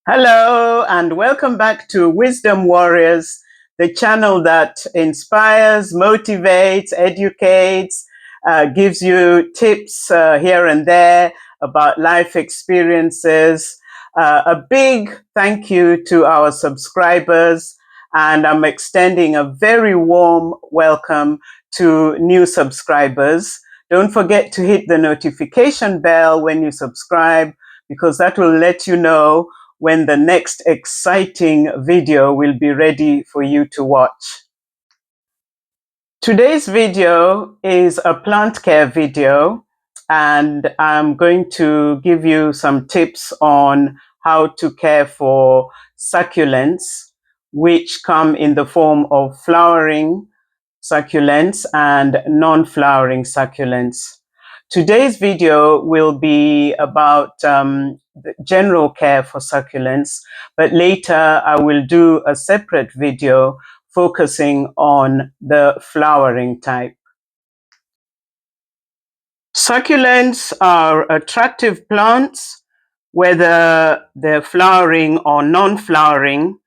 Hello, and welcome back to Wisdom Warriors, the channel that inspires, motivates, educates, gives you tips here and there about life experiences. A big thank you to our subscribers, and I'm extending a very warm welcome to new subscribers. Don't forget to hit the notification bell when you subscribe, because that will let you know when the next exciting video will be ready for you to watch. Today's video is a plant care video, and I'm going to give you some tips on how to care for succulents, which come in the form of flowering succulents and non-flowering succulents. Today's video will be about general care for succulents, but later I will do a separate video focusing on the flowering type. Succulents are attractive plants, whether they're flowering or non-flowering,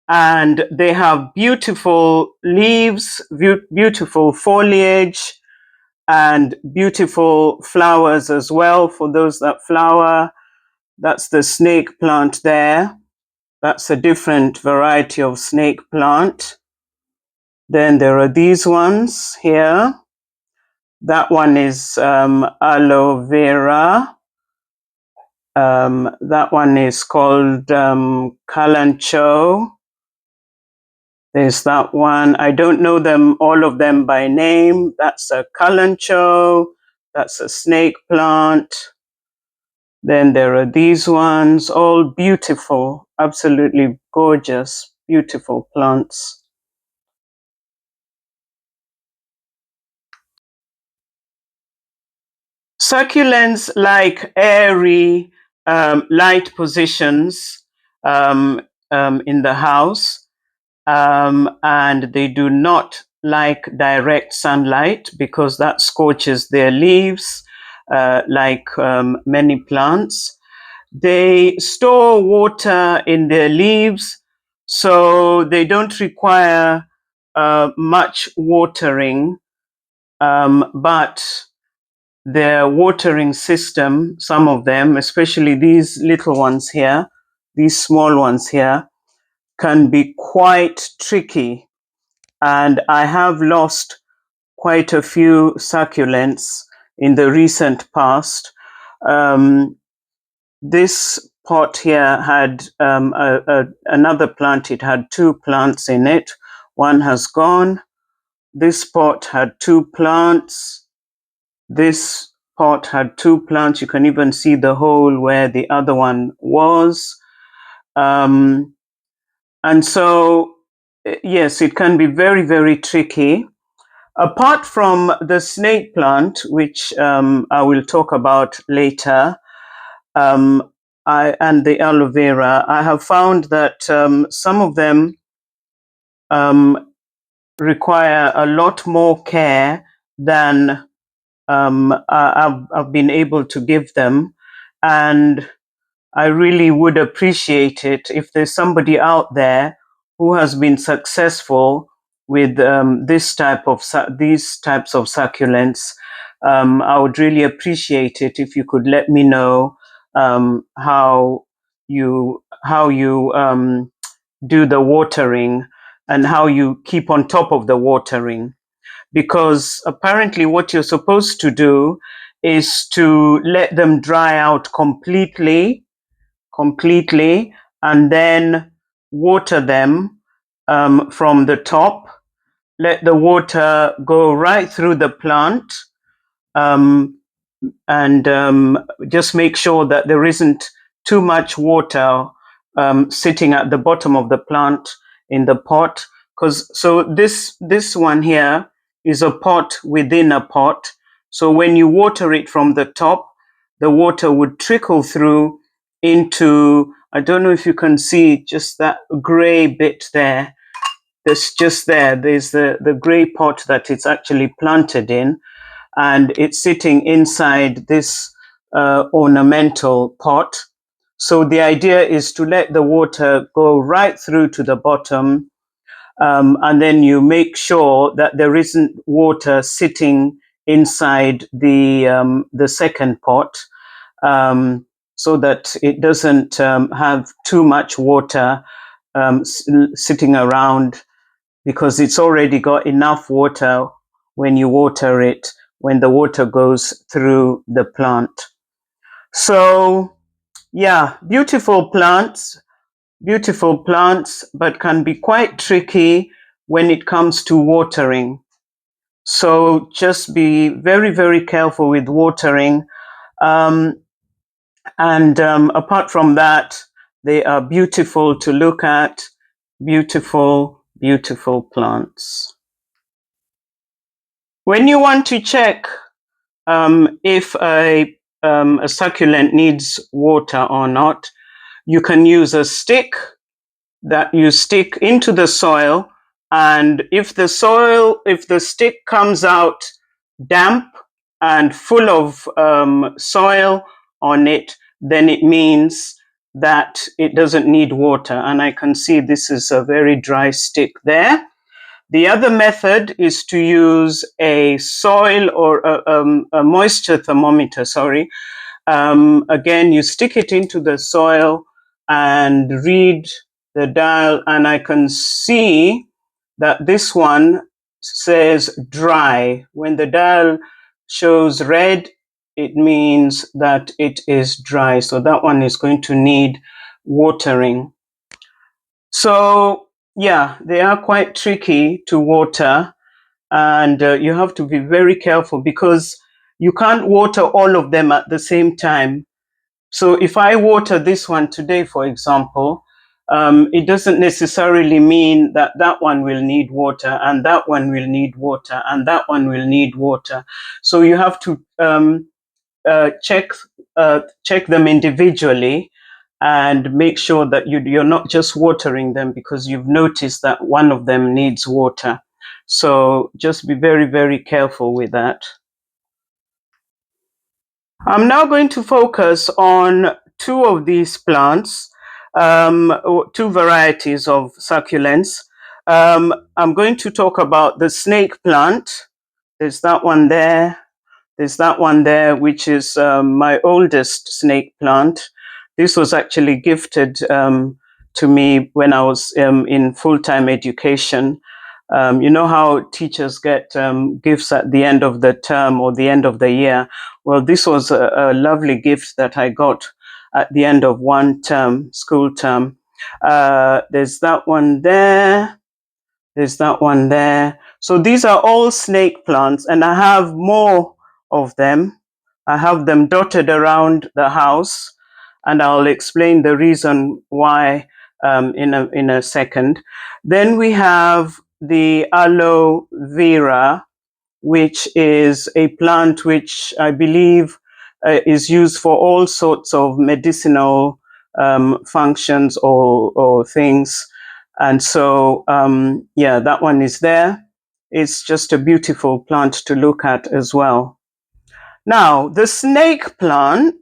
and they have beautiful leaves, beautiful foliage, and beautiful flowers as well for those that flower. That's the snake plant there. That's a different variety of snake plant. Then there are these ones here. That one is aloe vera. That one is called calancho. There's that one. I don't know them, all of them by name. That's a calancho. That's a snake plant. Then there are these ones, all beautiful, absolutely gorgeous, beautiful plants. Succulents like airy, light positions in the house, and they do not like direct sunlight because that scorches their leaves, like many plants. They store water in their leaves, so they don't require much watering, but their watering system, some of them, especially these little ones here, these small ones here, can be quite tricky. And I have lost quite a few succulents in the recent past. This pot here had another plant. It had two plants in it. One has gone. This pot had two plants. This pot had two plants. You can even see the hole where the other one was. And so, yes, it can be very, very tricky. Apart from the snake plant, which I will talk about later, and the aloe vera, I have found that some of them require a lot more care than I've been able to give them. And I really would appreciate it if there's somebody out there who has been successful with these types of succulents. I would really appreciate it if you could let me know how you do the watering and how you keep on top of the watering. Because apparently what you're supposed to do is to let them dry out completely, and then water them from the top. Let the water go right through the plant, and just make sure that there isn't too much water sitting at the bottom of the plant in the pot. So this one here is a pot within a pot. So when you water it from the top, the water would trickle through into, I don't know if you can see just that gray bit there. There's the gray pot that it's actually planted in, and it's sitting inside this ornamental pot. So the idea is to let the water go right through to the bottom, and then you make sure that there isn't water sitting inside the second pot, so that it doesn't have too much water sitting around, because it's already got enough water when you water it, when the water goes through the plant. So yeah, beautiful plants, but can be quite tricky when it comes to watering. So just be very, very careful with watering. Um, and apart from that, they are beautiful to look at. Beautiful, beautiful plants. When you want to check if a succulent needs water or not, you can use a stick that you stick into the soil, and if the stick comes out damp and full of soil on it, then it means that it doesn't need water. And I can see this is a very dry stick there. The other method is to use a soil or a moisture thermometer, sorry. Again, you stick it into the soil and read the dial, and I can see that this one says dry. When the dial shows red, it means that it is dry. So that one is going to need watering. So yeah, they are quite tricky to water, and you have to be very careful because you can't water all of them at the same time. So if I water this one today, for example, it doesn't necessarily mean that that one will need water and that one will need water and that one will need water. So you have to check them individually and make sure that you're not just watering them because you've noticed that one of them needs water. So just be very, very careful with that. I'm now going to focus on two of these plants, two varieties of succulents. I'm going to talk about the snake plant. There's that one there. There's that one there, which is my oldest snake plant. This was actually gifted to me when I was in full-time education. You know how teachers get gifts at the end of the term or the end of the year? Well, this was a lovely gift that I got at the end of one term, school term. There's that one there. There's that one there. So these are all snake plants, and I have more of them. I have them dotted around the house, and I'll explain the reason why in a second. Then we have the aloe vera, which is a plant which I believe is used for all sorts of medicinal functions or things. And so, yeah, that one is there. It's just a beautiful plant to look at as well. Now, the snake plant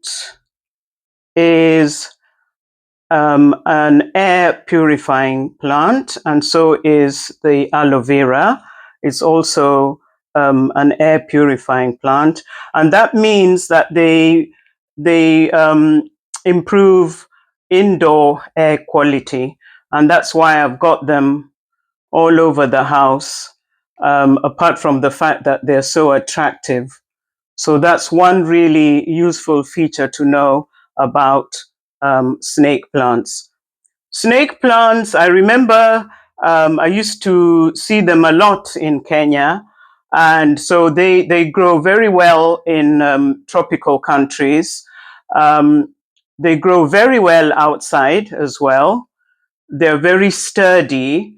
is an air purifying plant, and so is the aloe vera. It's also an air purifying plant, and that means that they improve indoor air quality, and that's why I've got them all over the house. Apart from the fact that they're so attractive, so that's one really useful feature to know about snake plants. Snake plants, I remember I used to see them a lot in Kenya. And so they grow very well in tropical countries. They grow very well outside as well. They're very sturdy,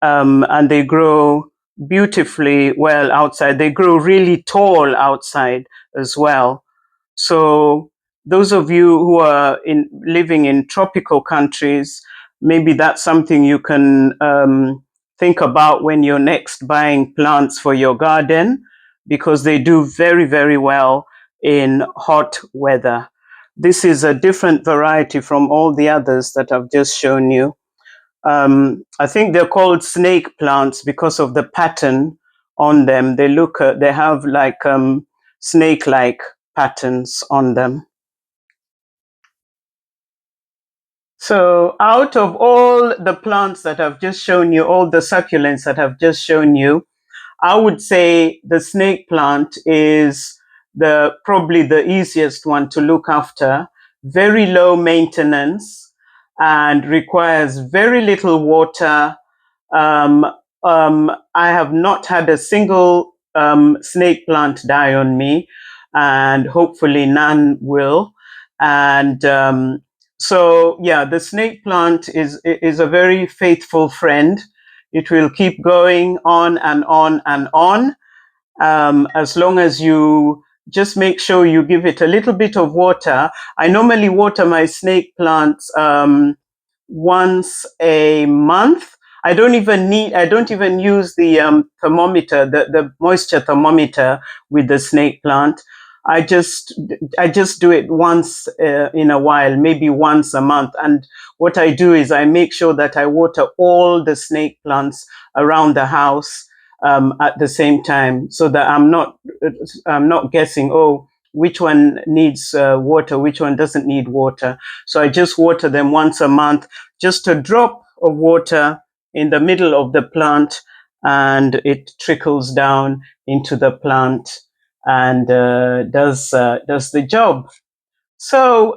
and they grow beautifully well outside. They grow really tall outside as well. So those of you who are living in tropical countries, maybe that's something you can think about when you're next buying plants for your garden, because they do very, very well in hot weather. This is a different variety from all the others that I've just shown you. I think they're called snake plants because of the pattern on them. They look, they have like snake-like patterns on them. So out of all the plants that I've just shown you, all the succulents that I've just shown you, I would say the snake plant is probably the easiest one to look after, very low maintenance, and requires very little water. Um, I have not had a single snake plant die on me, and hopefully none will. And so, yeah, the snake plant is a very faithful friend. It will keep going on and on and on, as long as you just make sure you give it a little bit of water. I normally water my snake plants once a month. I don't even use the thermometer, the moisture thermometer with the snake plant. I just, I just do it once in a while, maybe once a month. And what I do is I make sure that I water all the snake plants around the house at the same time, so that I'm not guessing, oh, which one needs water, which one doesn't need water. So I just water them once a month, just a drop of water in the middle of the plant, and it trickles down into the plant and does the job. So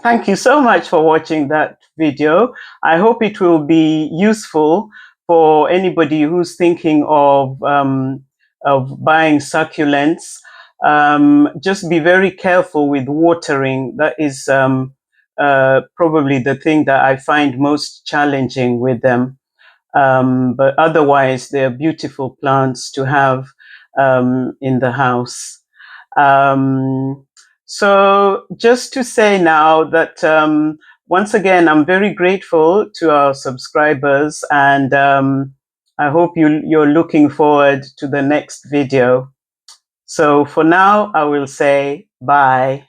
thank you so much for watching that video. I hope it will be useful for anybody who's thinking of buying succulents. Just be very careful with watering. That is probably the thing that I find most challenging with them. But otherwise, they're beautiful plants to have in the house. Um, so just to say now that once again, I'm very grateful to our subscribers, and I hope you're looking forward to the next video. So for now, I will say bye.